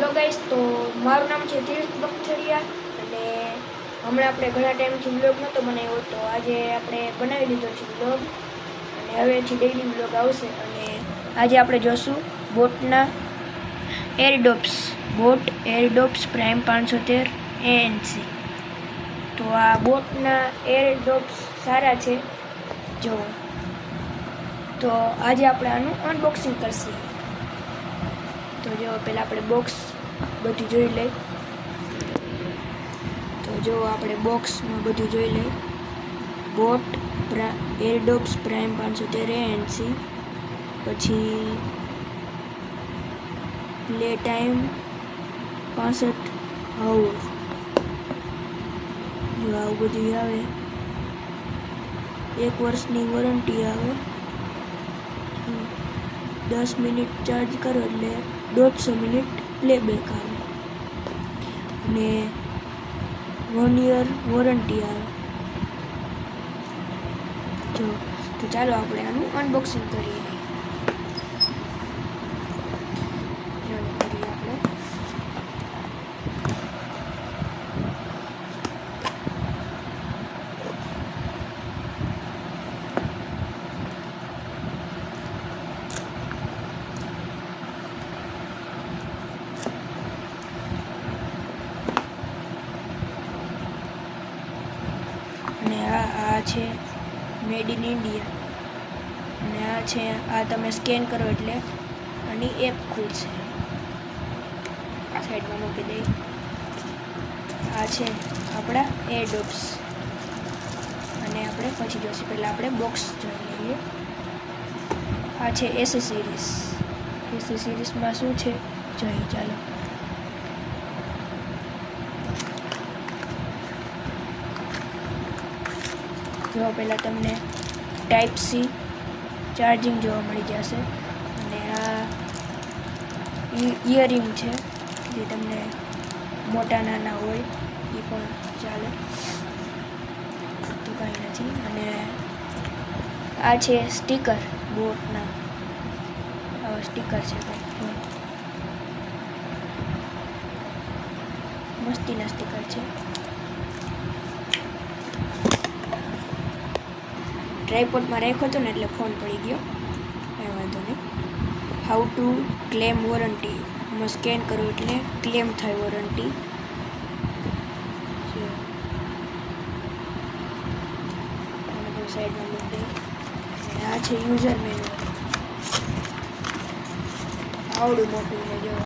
Hello guys, તો મારું નામ છે તીર્થ બખતરિયા અને હમણાં આપણે ઘણા ટાઈમથી વ્લોગ નહોતો બનાવ્યો, તો આજે આપણે બનાવી લીધો છે વ્લોગ અને હવેથી ડેઈલી વ્લોગ આવશે. અને આજે આપણે જોશું બોટના એરડોપ્સ પ્રાઇમ 513 ANC. તો આ બોટના એરડોપ્સ સારા છે જો. તો આજે આપણે આનું અનબોક્સિંગ કરશું. તો જો પહેલાં આપણે બોક્સ બધું જોઈ લઈ. તો જો આપણે બોક્સમાં બધું જોઈ લઈ. બોટ એરડોપ્સ પ્રાઇમ 513 ANC, પછી પ્લે ટાઈમ 65 અવર. જો આવું બધું આવે. 1 વર્ષની વોરંટી આવે. 10 મિનિટ ચાર્જ કરો એટલે 150 મિનિટ પ્લેબેક આવે અને 1 યર વોરંટી આવે. જો તો ચાલો આપણે આનું અનબોક્સિંગ કરીએ. અને આ છે મેડ ઇન ઇન્ડિયા. અને આ છે, આ તમે સ્કેન કરો એટલે આની એપ ખુલશે. સાઈડમાં મૂકી દઈ. આ છે આપણા એરડોપ્સ. અને આપણે પછી જોઈશું. પહેલાં આપણે બોક્સ જોઈ લઈએ. આ છે એસેસરીઝ. એસેસરીઝમાં શું છે જોઈએ ચાલો. જો પહેલાં તમને ટાઈપ સી ચાર્જિંગ જોવા મળી જશે. અને આ ઇયરિંગ છે જે તમને મોટા નાના હોય એ પણ ચાલે, તો કંઈ નથી. અને આ છે સ્ટીકર બોટના. આવા સ્ટીકર છે કંઈક મસ્તીના સ્ટીકર છે. ટ્રાયપોડમાં રાખ્યો હતો ને એટલે ફોન પડી ગયો, કંઈ વાંધો નહીં. How to claim warranty. એમાં સ્કેન કરો એટલે ક્લેમ થાય વોરંટી. સાઈડમાં મૂકી. અને આ છે યુઝર મેન્યુઅલ. આવડું મોટું છે જો.